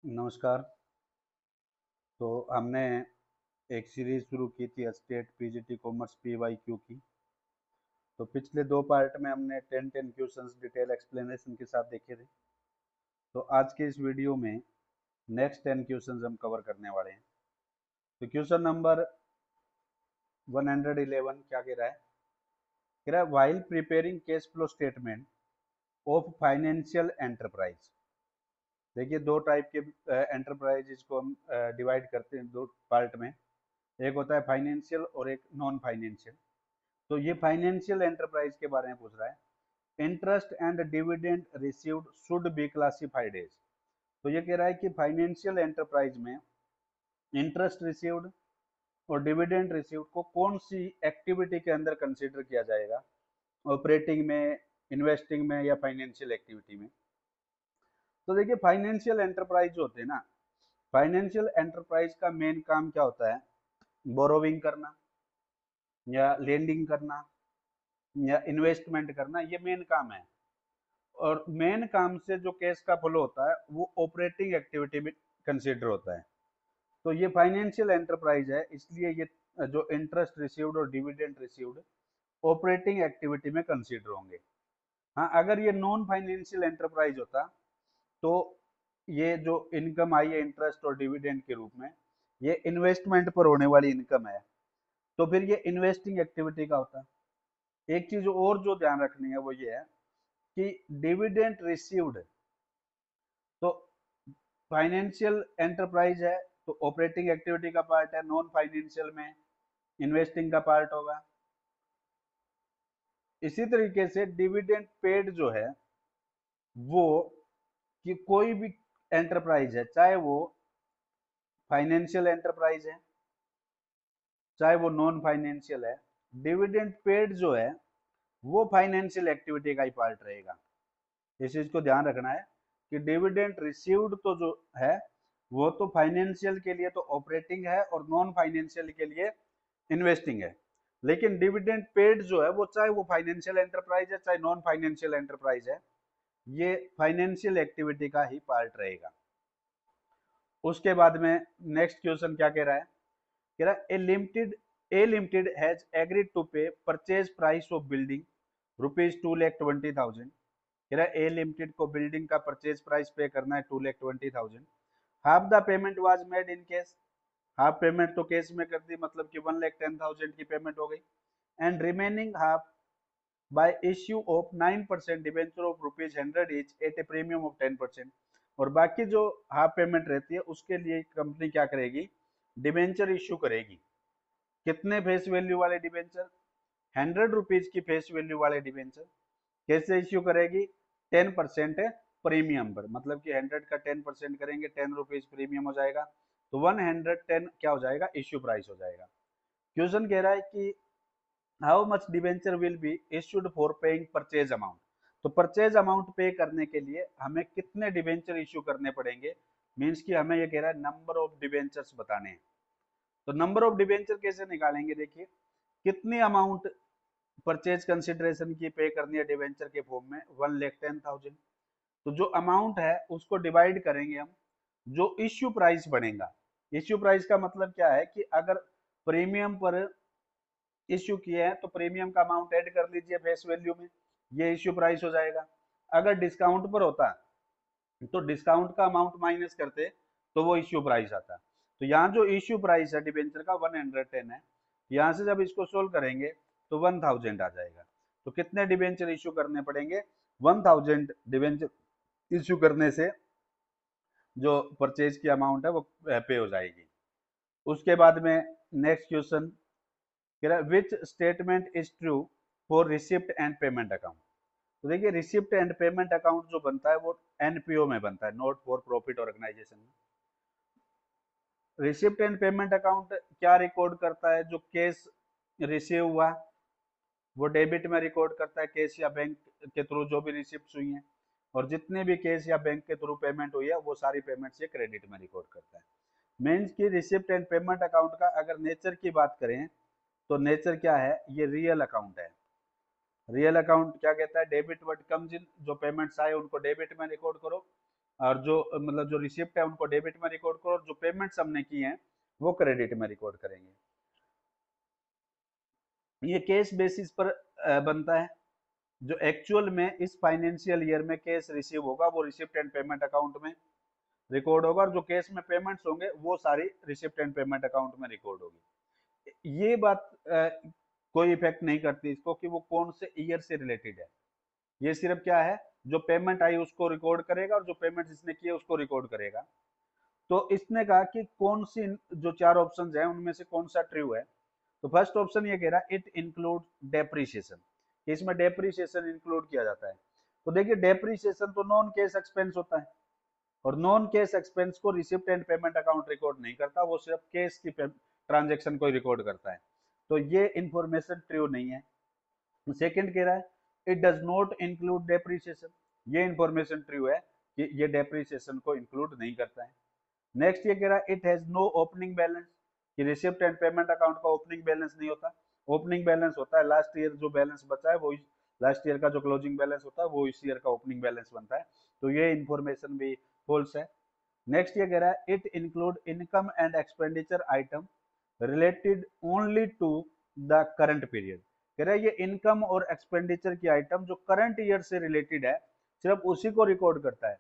नमस्कार। तो हमने एक सीरीज शुरू की थी स्टेट पीजीटी कॉमर्स पीवाईक्यू की। तो पिछले दो पार्ट में हमने 10 क्वेश्चंस डिटेल एक्सप्लेनेशन के साथ देखे थे। तो आज के इस वीडियो में नेक्स्ट 10 क्वेश्चंस हम कवर करने वाले हैं। तो क्वेश्चन नंबर 111 क्या कह रहा है while preparing cash flow statement of financial enterprise. देखिए, दो टाइप के एंटरप्राइजेज को हम डिवाइड करते हैं दो पार्ट में। एक होता है फाइनेंशियल और एक नॉन फाइनेंशियल। तो ये फाइनेंशियल एंटरप्राइज के बारे में पूछ रहा है। Interest and dividend received should be classified as. तो ये कह रहा है कि फाइनेंशियल एंटरप्राइज में इंटरेस्ट रिसीव्ड और डिविडेंड रिसीव्ड को कौन सी एक्टिविटी के अंदर कंसीडर किया जाएगा, ऑपरेटिंग में, इन्वेस्टिंग में या फाइनेंशियल एक्टिविटी में। तो देखिए, फाइनेंशियल एंटरप्राइज जो होते हैं ना, फाइनेंशियल एंटरप्राइज का मेन काम क्या होता है? बोरोविंग करना या लेंडिंग करना या इन्वेस्टमेंट करना, ये मेन काम है। और मेन काम से जो कैश का फ्लो होता है वो ऑपरेटिंग एक्टिविटी में कंसीडर होता है। तो ये फाइनेंशियल एंटरप्राइज है, इसलिए ये जो इंटरेस्ट रिसीव्ड और डिविडेंड रिसीव्ड ऑपरेटिंग एक्टिविटी में कंसीडर होंगे। हाँ, अगर ये नॉन फाइनेंशियल एंटरप्राइज होता तो ये जो इनकम आई है इंटरेस्ट और डिविडेंड के रूप में, ये इन्वेस्टमेंट पर होने वाली इनकम है, तो फिर ये इन्वेस्टिंग एक्टिविटी का होता। एक चीज और जो ध्यान रखनी है वो ये है कि डिविडेंड रिसीव्ड तो फाइनेंशियल एंटरप्राइज है तो ऑपरेटिंग एक्टिविटी का पार्ट है, नॉन फाइनेंशियल में इन्वेस्टिंग का पार्ट होगा। इसी तरीके से डिविडेंड पेड जो है वो, कि कोई भी एंटरप्राइज है, चाहे वो फाइनेंशियल एंटरप्राइज है चाहे वो नॉन फाइनेंशियल है, डिविडेंड पेड जो है वो फाइनेंशियल एक्टिविटी का ही पार्ट रहेगा। इस चीज को ध्यान रखना है कि डिविडेंड रिसीव्ड तो जो है वो तो फाइनेंशियल के लिए तो ऑपरेटिंग है और नॉन फाइनेंशियल के लिए इन्वेस्टिंग है। लेकिन डिविडेंड पेड जो है वो, चाहे वो फाइनेंशियल एंटरप्राइज है चाहे नॉन फाइनेंशियल एंटरप्राइज है, ये फाइनेंशियल एक्टिविटी का ही पार्ट रहेगा। उसके बाद में नेक्स्ट क्वेश्चन क्या कह रहा है ए लिमिटेड हैज एग्रीड टू पे परचेज प्राइस ऑफ बिल्डिंग ₹2,20,000। कह रहा है ए लिमिटेड को बिल्डिंग का परचेज प्राइस पे करना है 2,20,000। Half the payment was made in cash. Half payment तो कैश में कर दी, मतलब कि 1,10,000 की पेमेंट हो गई। And remaining half bye issue of 9% debenture of ₹100 each eight A premium of 10%। और बाकी जो हाफ पेमेंट रहती है उसके लिए कंपनी क्या करेगी? डिबेंचर इश्यू करेगी। कितने फेस वैल्यू वाले डिबेंचर? ₹100 की फेस वैल्यू वाले डिबेंचर। कैसे इश्यू करेगी? 10% प्रीमियम पर, मतलब कि 100 का 10% करेंगे, ₹10 प्रीमियम हो जाएगा, तो 110 क्या हो जाएगा? इश्यू प्राइस हो जाएगा। क्वेश्चन कह रहा है कि how much debenture will be issued for paying purchase amount. तो परचेज अमाउंट पे करने के लिए हमें कितने डिबेंचर इश्यू करने पड़ेंगे? मीन्स कि हमें ये कह रहा है नंबर ऑफ डिबेंचर्स बताने हैं। तो नंबर ऑफ डिबेंचर कैसे निकालेंगे? देखिए, कितनी अमाउंट परचेज कंसिडरेशन की पे करनी है डिबेंचर के फॉर्म में? 1,10,000। तो जो अमाउंट है उसको डिवाइड करेंगे हम जो इश्यू प्राइस बनेगा। इश्यू प्राइस का मतलब क्या है कि अगर प्रीमियम पर इश्यू किए हैं तो प्रीमियम का अमाउंट ऐड कर लीजिए फेस वैल्यू में, ये इश्यू प्राइस हो जाएगा। अगर डिस्काउंट पर होता तो डिस्काउंट का अमाउंट माइनस करते तो वो इश्यू प्राइस आता। तो यहाँ जो इश्यू प्राइस है डिबेंचर का 110 है, यहाँ से जब इसको सोल्व करेंगे तो 1000 आ जाएगा। तो कितने डिबेंचर इश्यू करने पड़ेंगे? 1000 डिबेंचर इश्यू करने से जो परचेज की अमाउंट है वो पे हो जाएगी। उसके बाद में नेक्स्ट क्वेश्चन कह रहा है which statement is true for receipt and payment account. तो देखिए, रिसिप्ट एंड पेमेंट अकाउंट जो बनता है वो एनपीओ में बनता है, नोट फॉर प्रॉफिट ऑर्गेनाइजेशन में। रिसिप्ट एंड पेमेंट अकाउंट क्या रिकॉर्ड करता है? जो कैश रिसीव हुआ वो डेबिट में रिकॉर्ड करता है, कैश या बैंक के थ्रू जो भी रिसिप्ट हुई हैं, और जितने भी कैश या बैंक के थ्रू पेमेंट हुई है वो सारी पेमेंट से क्रेडिट में रिकॉर्ड करता है। मीन्स की रिसिप्ट एंड पेमेंट अकाउंट का अगर नेचर की बात करें तो नेचर क्या है? ये रियल अकाउंट है। रियल अकाउंट क्या कहता है? डेबिट व्हाट कम्स इन, जो पेमेंट्स आए उनको डेबिट में रिकॉर्ड करो, और जो मतलब जो रिसिप्ट है उनको डेबिट में रिकॉर्ड करो, और जो पेमेंट्स हमने की हैं वो क्रेडिट में रिकॉर्ड करेंगे। ये केस बेसिस पर बनता है। जो एक्चुअल में इस फाइनेंशियल ईयर में केस रिसीव होगा वो रिसिप्ट एंड पेमेंट अकाउंट में रिकॉर्ड होगा, और जो केस में पेमेंट्स होंगे वो सारी रिसिप्ट एंड पेमेंट अकाउंट में रिकॉर्ड होगी। ये बात कोई इफेक्ट नहीं करती इसको कि वो कौन से ईयर से रिलेटेड है। ये सिर्फ क्या है, जो पेमेंट आई उसको रिकॉर्ड करेगा और जो पेमेंट इसने किए उसको रिकॉर्ड करेगा। तो इसने कहा कि कौन सी जो चार ऑप्शन है उनमें से कौन सा ट्रू है। तो फर्स्ट ऑप्शन ये कह रहा है इट इंक्लूड डेप्रिसिएशन, इसमें डेप्रिसिएशन इंक्लूड किया जाता है। तो देखिए डेप्रिसिएशन तो नॉन कैश एक्सपेंस होता है, और नॉन कैश एक्सपेंस को receipt and payment account record नहीं करता, वो सिर्फ कैश की ट्रांजेक्शन को रिकॉर्ड करता है। तो ये इंफॉर्मेशन ट्रू नहीं है। सेकंड कह रहा है it does not include depreciation, ये इंफॉर्मेशन ट्रू है कि ये डेप्रिसिएशन को इंक्लूड नहीं करता है। नेक्स्ट ये कह रहा है it has no opening balance, कि रिसिप्ट एंड पेमेंट अकाउंट का ओपनिंग बैलेंस नहीं होता। ओपनिंग बैलेंस होता है लास्ट ईयर जो बैलेंस बचा है वो लास्ट ईयर का जो क्लोजिंग बैलेंस होता है वो इस ईयर का ओपनिंग बैलेंस बनता है। तो ये इंफॉर्मेशन भी फॉल्स है। नेक्स्ट ये कह रहा है it include income and expenditure item related only to the current period, कह रहा है ये इनकम और एक्सपेंडिचर की आइटम जो करंट ईयर से रिलेटेड है सिर्फ उसी को रिकॉर्ड करता है।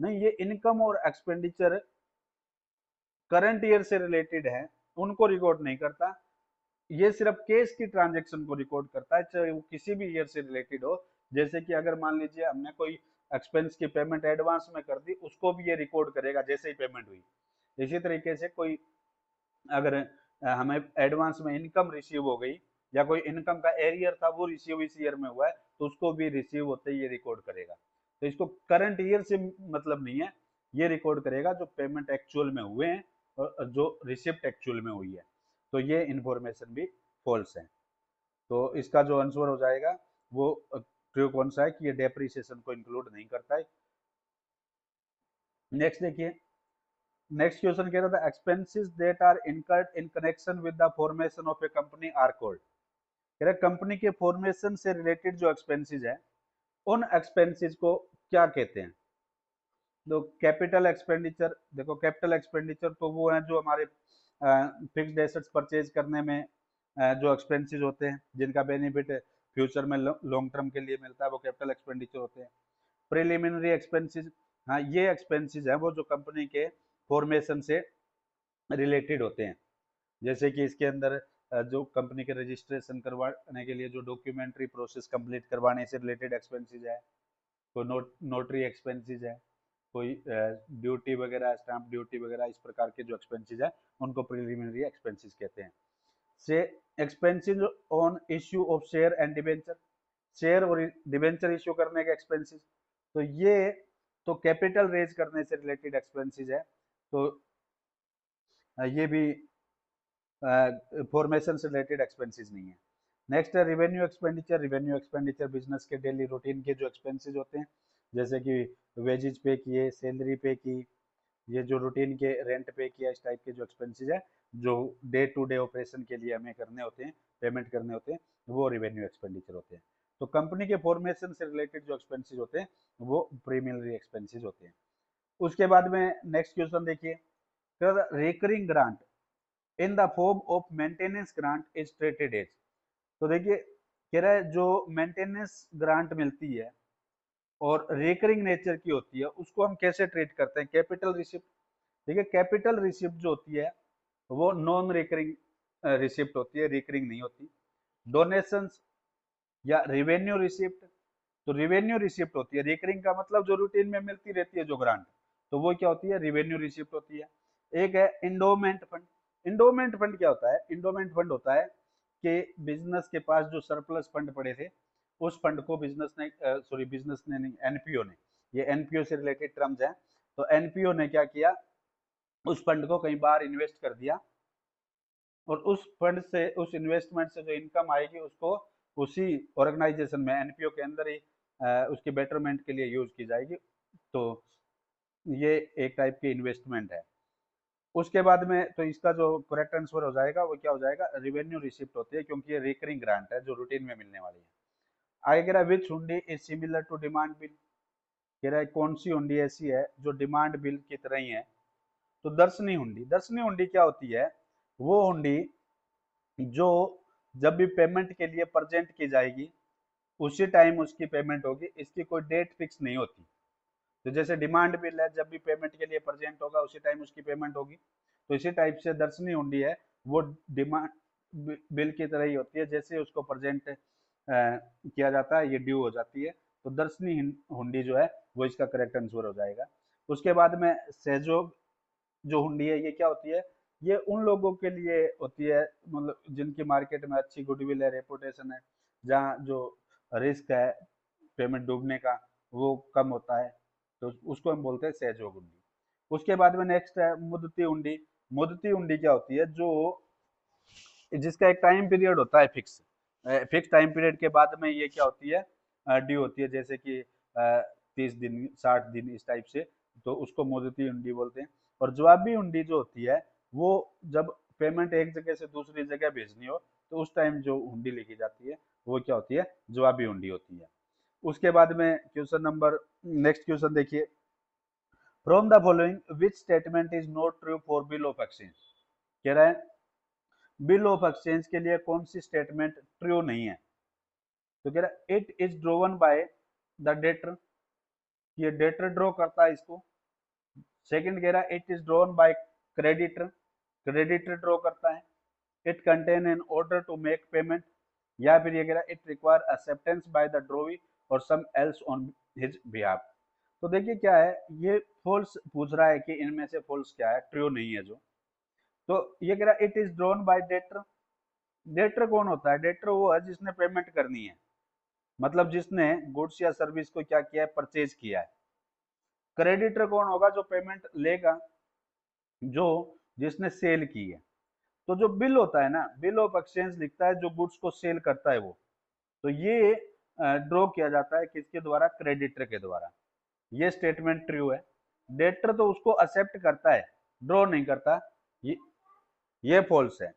नहीं, ये इनकम और एक्सपेंडिचर करंट ईयर से रिलेटेड है उनको रिकॉर्ड नहीं करता, ये सिर्फ केस की ट्रांजेक्शन को रिकॉर्ड करता है, चाहे वो किसी भी ईयर से रिलेटेड हो। जैसे कि अगर मान लीजिए हमने कोई एक्सपेंस की पेमेंट एडवांस में कर दी, उसको भी ये रिकॉर्ड करेगा जैसे ही पेमेंट हुई। इसी तरीके से कोई अगर हमें एडवांस में इनकम रिसीव हो गई या कोई इनकम का एरियर था वो रिसीव इस ईयर में हुआ है, तो उसको भी रिसीव होते ही ये रिकॉर्ड करेगा। तो इसको करंट ईयर से मतलब नहीं है, ये रिकॉर्ड करेगा जो पेमेंट एक्चुअल में हुए हैं और जो रिसिप्ट एक्चुअल में हुई है। तो ये इंफॉर्मेशन भी फॉल्स है। तो इसका जो आंसर हो जाएगा वो ट्रू कौन सा है कि ये डेप्रिसिएशन को इंक्लूड नहीं करता है। नेक्स्ट देखिए, नेक्स्ट क्वेश्चन कह रहा था expenses that are incurred in connection with the formation of a company are called, कह रहा कंपनी के फॉर्मेशन से रिलेटेड जो एक्सपेंसेस है उन एक्सपेंसेस को क्या कहते हैं। तो कैपिटल एक्सपेंडिचर, देखो कैपिटल एक्सपेंडिचर तो वो है जो हमारे फिक्स्ड एसेट्स परचेज करने में जो एक्सपेंसेस होते हैं जिनका बेनिफिट फ्यूचर में लॉन्ग टर्म के लिए मिलता है, वो कैपिटल एक्सपेंडिचर होते हैं। प्रिलिमिनरी एक्सपेंसेस, हाँ ये एक्सपेंसेस हैं वो जो कंपनी के फॉर्मेशन से रिलेटेड होते हैं। जैसे कि इसके अंदर जो कंपनी के रजिस्ट्रेशन करवाने के लिए जो डॉक्यूमेंट्री प्रोसेस कंप्लीट करवाने से रिलेटेड एक्सपेंसेस है, कोई नोटरी एक्सपेंसेस है, कोई ड्यूटी वगैरह स्टैंप ड्यूटी वगैरह इस प्रकार के जो एक्सपेंसेस है उनको प्रिलिमिनरी एक्सपेंसेस कहते हैं। से expenses on issue of share and debenture, share और डिबेंचर इश्यू करने के एक्सपेंसेस, तो ये तो कैपिटल रेज करने से रिलेटेड एक्सपेंसेस है, तो ये भी फॉर्मेशन से रिलेटेड एक्सपेंसेस नहीं है। नेक्स्ट है revenue expenditure, revenue expenditure business के डेली रूटीन के जो एक्सपेंसेस होते हैं, जैसे कि वेजेज पे किए, सैलरी पे की, ये जो रूटीन के रेंट पे किया, इस टाइप के जो एक्सपेंसेस है जो डे टू डे ऑपरेशन के लिए हमें करने होते हैं, पेमेंट करने होते हैं, वो रिवेन्यू एक्सपेंडिचर होते हैं। तो कंपनी के फॉर्मेशन से रिलेटेड जो एक्सपेंसेस होते हैं वो प्रीमिनरी एक्सपेंसेस होते हैं। उसके बाद में नेक्स्ट क्वेश्चन देखिए, recurring grant in the form of maintenance grant is treated as, तो देखिए कह रहा है जो मेंटेनेंस ग्रांट मिलती है और रिकरिंग नेचर की होती है उसको हम कैसे ट्रीट करते हैं, कैपिटल रिसिप्ट। देखिए कैपिटल रिसिप्ट जो होती है वो नॉन रिकरिंग रिसिप्ट होती है, रिकरिंग नहीं होती। डोनेशंस या रिवेन्यू रिसिप्ट, तो रिवेन्यू रिसिप्ट होती है, रिकरिंग का मतलब जो रूटीन में मिलती रहती है जो ग्रांट, तो वो क्या होती है, रिवेन्यू रिसिप्ट होती है। एक है इंडोमेंट फंड। इंडोमेंट फंड क्या होता है, इंडोमेंट फंड होता है कि बिजनेस के पास जो सरप्लस फंड पड़े थे उस फंड को बिजनेस ने बिजनेस ने नहीं, एनपीओ ने, ये एनपीओ से रिलेटेड टर्म्स हैं, तो एनपीओ ने क्या किया, उस फंड को कहीं बार इन्वेस्ट कर दिया और उस फंड से, उस इन्वेस्टमेंट से जो इनकम आएगी उसको उसी ऑर्गेनाइजेशन में एनपीओ के अंदर ही उसकी बेटरमेंट के लिए यूज की जाएगी। तो ये एक टाइप की इन्वेस्टमेंट है। उसके बाद में तो इसका जो करेक्ट आंसर हो जाएगा वो क्या हो जाएगा, रिवेन्यू रिसिप्ट होती है, क्योंकि ये रिकरिंग ग्रांट है जो रूटीन में मिलने वाली है। आगे कह रहा है which hundi is similar to demand bill, कह रहा है कौन सी हुंडी ऐसी है जो डिमांड बिल की तरह ही है, तो दर्शनी हुंडी। दर्शनी हुंडी क्या होती है, वो हुंडी जो जब भी पेमेंट के लिए प्रेजेंट की जाएगी उसी टाइम उसकी पेमेंट होगी, इसकी कोई डेट फिक्स नहीं होती। तो जैसे डिमांड बिल है, जब भी पेमेंट के लिए प्रेजेंट होगा उसी टाइम उसकी पेमेंट होगी, तो इसी टाइप से दर्शनी हुंडी है वो डिमांड बिल की तरह ही होती है, जैसे उसको प्रेजेंट किया जाता है ये ड्यू हो जाती है। तो दर्शनी हुंडी जो है वो इसका करेक्ट आंसर हो जाएगा। उसके बाद में सहयोग जो हुंडी है ये क्या होती है, ये उन लोगों के लिए होती है मतलब जिनकी मार्केट में अच्छी गुडविल है, रेपुटेशन है, जहाँ जो रिस्क है पेमेंट डूबने का वो कम होता है, तो उसको हम बोलते हैं सहयोग हुंडी। उसके बाद में नेक्स्ट है मुद्दती हुंडी। मुद्दती हुंडी क्या होती है, जो जिसका एक टाइम पीरियड होता है फिक्स, फिक्स टाइम पीरियड के बाद में ये क्या होती है ड्यू होती है, जैसे कि 30 दिन 60 दिन इस टाइप से, तो उसको मुद्दती हुंडी बोलते हैं। और जवाबी हुंडी जो होती है वो जब पेमेंट एक जगह से दूसरी जगह भेजनी हो तो उस टाइम जो हुंडी लिखी जाती है वो क्या होती है, जवाबी हुंडी होती है। उसके बाद में क्वेश्चन नंबर नेक्स्ट क्वेश्चन देखिए, from the following which statement is not true for bill of exchange. कह रहा है बिल ऑफ एक्सचेंज के लिए कौन सी स्टेटमेंट ट्रू नहीं है, तो कह रहा है it is drawn by the debtor, ये डेटर ड्रॉ करता है इसको। सेकंड कह रहा है it is drawn by creditor, creditor draw करता है। It contain an order to make payment, या फिर ये कह रहा है it require acceptance by the drawee और some else on his behalf. तो देखिए क्या है, ये फॉल्स पूछ रहा है कि इनमें से फॉल्स क्या है, ट्रू नहीं है जो। तो ये कह रहा है it is drawn bye debtor. Debtor कौन होता है, डेटर वो है जिसने पेमेंट करनी है, मतलब जिसने गुड्स या सर्विस को क्या किया है, परचेज किया है। क्रेडिटर कौन होगा, जो पेमेंट लेगा, जो जिसने सेल की है। तो जो बिल होता है ना, बिल ऑफ एक्सचेंज लिखता है जो गुड्स को सेल करता है वो, तो ये ड्रॉ किया जाता है किसके द्वारा, क्रेडिटर के द्वारा। ये स्टेटमेंट ट्रू है। डेटर तो उसको एक्सेप्ट करता है, ड्रॉ नहीं करता, ये फॉल्स है।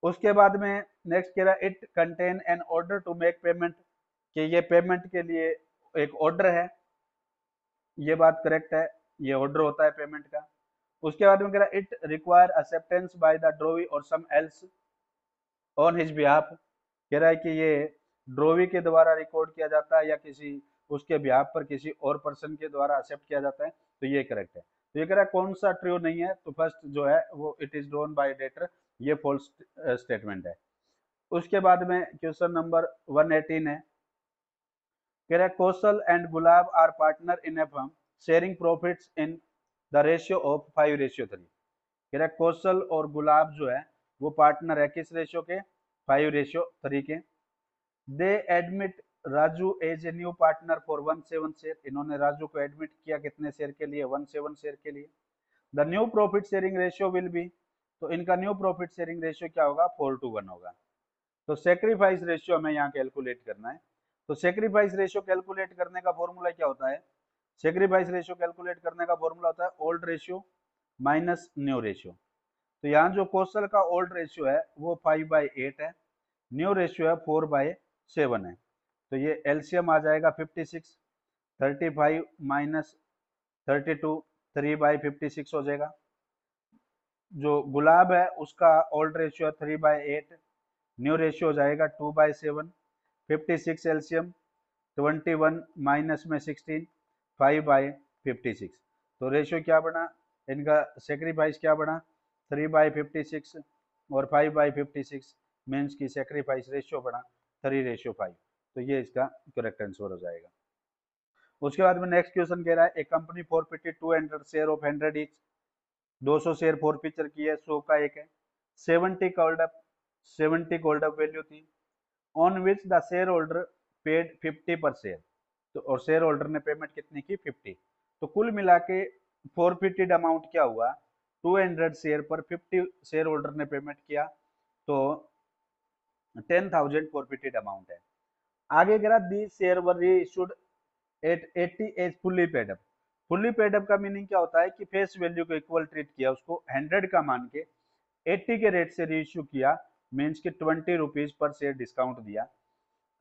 उसके बाद में नेक्स्ट कह रहा है it contain an order to make payment, कि ये पेमेंट के लिए एक ऑर्डर है, ये बात करेक्ट है, ये ऑर्डर होता है पेमेंट का। उसके बाद में कह रहा है it require acceptance by the drawee और some else on his behalf, कह रहा है कि ये ड्रोवी के द्वारा रिकॉर्ड किया जाता है या किसी उसके बिहाफ पर किसी और पर्सन के द्वारा एक्सेप्ट किया जाता है, तो ये करेक्ट है। तो ये कह रहा है कौन सा ट्रू नहीं है, तो फर्स्ट जो है वो it is drone bye debtor, ये फॉल्स स्टेटमेंट है। उसके बाद में क्वेश्चन नंबर 118 है, कह रहा है Kaushal and Gulab are partner in a firm sharing profits in the ratio of 5:3। कह रहा है कौशल और गुलाब जो है वो पार्टनर है किस रेशियो के, 5:3 के। They admit Raju as a new partner for 1/7 share, इन्होंने राजू को एडमिट किया कितने शेयर के लिए, 1/7 शेयर के लिए। The new profit sharing ratio will be, तो इनका न्यू प्रॉफिट शेयरिंग रेशियो क्या होगा, 4:1 होगा। तो सेक्रीफाइस रेशियो हमें यहाँ कैलकुलेट करना है। तो सेक्रीफाइस रेशियो कैलकुलेट करने का फॉर्मूला क्या होता है, सेक्रीफाइस रेशियो कैलकुलेट करने का फॉर्मूला होता है old ratio minus new ratio. तो यहाँ जो कौशल का ओल्ड रेशियो है वो 5/8 है, न्यू रेशियो है 4/7 है। तो ये एलसीएम आ जाएगा 56, 35 माइनस 32, 3/56 हो जाएगा। जो गुलाब है उसका ओल्ड रेशियो है 3/8, न्यू रेशियो हो जाएगा 2/7, 56 एलसीएम 21 माइनस में 16, 5/56। तो रेशियो क्या बना, इनका सेक्रीफाइस क्या बना, 3/56 और 5/56 मीन्स की सेक्रीफाइस रेशियो बना 3:5। तो ये इसका करेक्ट आंसर हो जाएगा। उसके बाद में नेक्स्ट क्वेश्चन कह रहा है a company forfeited 200 share of 100 each, 200 share forfeiture की है, 100 का एक है। 70 called up, 70 called up value थी, on which the share holder paid 50 per share, तो और शेयर होल्डर ने पेमेंट कितनी की, 50। तो कुल मिला के फॉरफिटेड अमाउंट क्या हुआ, 200 शेयर पर 50 शेयर होल्डर ने पेमेंट किया, तो 10,000 फॉरफिटेड अमाउंट है। आगे कह रहा दी share were reissued at 80 as fully paid up. Fully paid up का मीनिंग क्या होता है कि फेस वैल्यू को इक्वल ट्रीट किया, उसको 100 का मान के 80 के रेट से रीइश्यू किया, मीन्स कि 20 रुपीज पर शेयर डिस्काउंट दिया।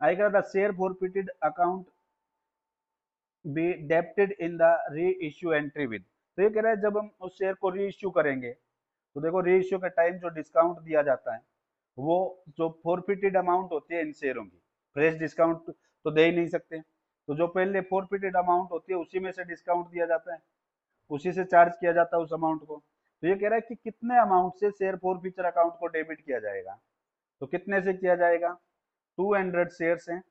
आएगा the share forfeited account be debited in the reissue entry with. तो ये कह रहा है जब हम उस शेयर को री इश्यू करेंगे तो देखो री इश्यू के टाइम जो डिस्काउंट दिया जाता है वो जो फोरफिटेड अमाउंट होती है इन शेयरों की, फ्रेश डिस्काउंट तो दे ही नहीं सकते, तो जो पहले फोरफिटेड अमाउंट होती है उसी में से डिस्काउंट दिया जाता है, उसी से चार्ज किया जाता है उस अमाउंट को। तो ये कह रहा है कि कितने अमाउंट से शेयर फोरफिचर अकाउंट को डेबिट किया जाएगा, तो कितने से किया जाएगा, 200 शेयर्स हैं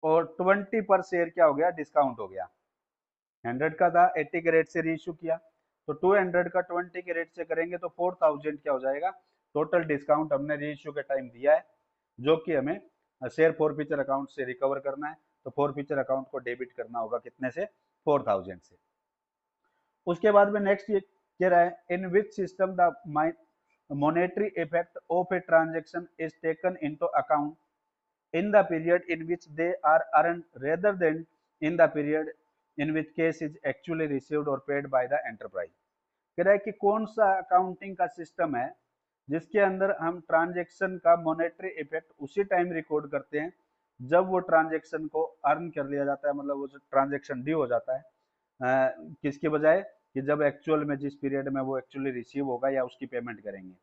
और 20 पर शेयर क्या हो गया, डिस्काउंट हो गया। 100 का था, 80 के रेट से रीइश्यू किया, तो 200 का 20 के रेट से करेंगे तो 4000 क्या हो जाएगा, टोटल डिस्काउंट हमने रीइश्यू के टाइम दिया है, जो कि हमें शेयर फॉरफीचर अकाउंट से रिकवर करना है। तो फॉरफीचर अकाउंट को डेबिट करना होगा कितने से, 4000 से। उसके बाद में नेक्स्ट ये कह रहा है, in which system the monetary effect of a transaction is taken into account in the period in which they are earned rather than in the period in which cash is actually received or paid by the enterprise। कह रहा है कि कौन सा accounting का system है जिसके अंदर हम ट्रांजेक्शन का मॉनेटरी इफेक्ट उसी टाइम रिकॉर्ड करते हैं जब वो ट्रांजेक्शन को अर्न कर लिया जाता है, मतलब वो ट्रांजेक्शन ड्यू हो जाता है, किसके बजाय कि जब एक्चुअल में जिस पीरियड में वो एक्चुअली रिसीव होगा या उसकी पेमेंट करेंगे।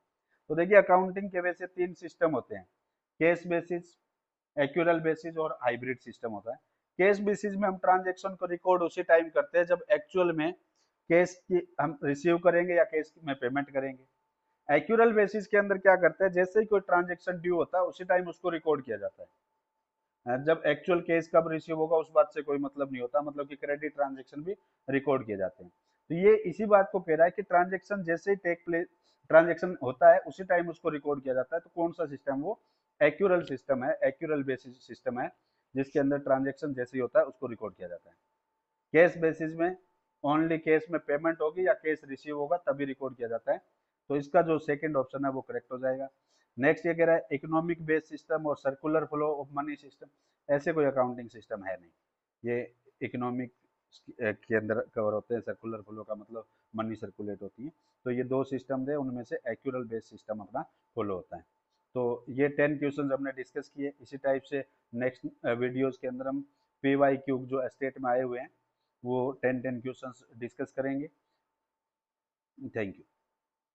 तो देखिए अकाउंटिंग के वैसे 3 सिस्टम होते हैं, कैश बेसिस, एक्यूरल बेसिस और हाइब्रिड सिस्टम होता है। कैश बेसिस में हम ट्रांजेक्शन को रिकॉर्ड उसी टाइम करते हैं जब एक्चुअल में कैश की हम रिसीव करेंगे या कैश में पेमेंट करेंगे। एक्यूरल बेसिस के अंदर क्या करते हैं, जैसे ही कोई ट्रांजेक्शन ड्यू होता है उसी टाइम उसको रिकॉर्ड किया जाता है, जब एक्चुअल केस कब रिसीव होगा उस बात से कोई मतलब नहीं होता, मतलब कि क्रेडिट ट्रांजेक्शन भी रिकॉर्ड किए जाते हैं। तो ये इसी बात को कह रहा है कि ट्रांजेक्शन जैसे ही टेक प्लेस, ट्रांजेक्शन होता है उसी टाइम उसको रिकॉर्ड किया जाता है। तो कौन सा सिस्टम, वो एक्यूरल सिस्टम है, एक्यूरल बेसिस सिस्टम है, जिसके अंदर ट्रांजेक्शन जैसे ही होता है उसको रिकॉर्ड किया जाता है। कैश बेसिस में ओनली कैश में पेमेंट होगी या कैश रिसीव होगा तभी रिकॉर्ड किया जाता है, तो इसका जो सेकंड ऑप्शन है वो करेक्ट हो जाएगा। नेक्स्ट ये कह रहा है इकोनॉमिक बेस्ड सिस्टम और circular flow of money system, ऐसे कोई अकाउंटिंग सिस्टम है नहीं, ये इकोनॉमिक के अंदर कवर होते हैं, सर्कुलर फ्लो का मतलब मनी सर्कुलेट होती है। तो ये 2 सिस्टम है, उनमें से एक्यूरल बेस्ड सिस्टम अपना फॉलो होता है। तो ये 10 क्वेश्चन हमने डिस्कस किए। इसी टाइप से नेक्स्ट वीडियोस के अंदर हम PYQ जो स्टेट में आए हुए हैं वो 10 क्वेश्चंस डिस्कस करेंगे। Thank you.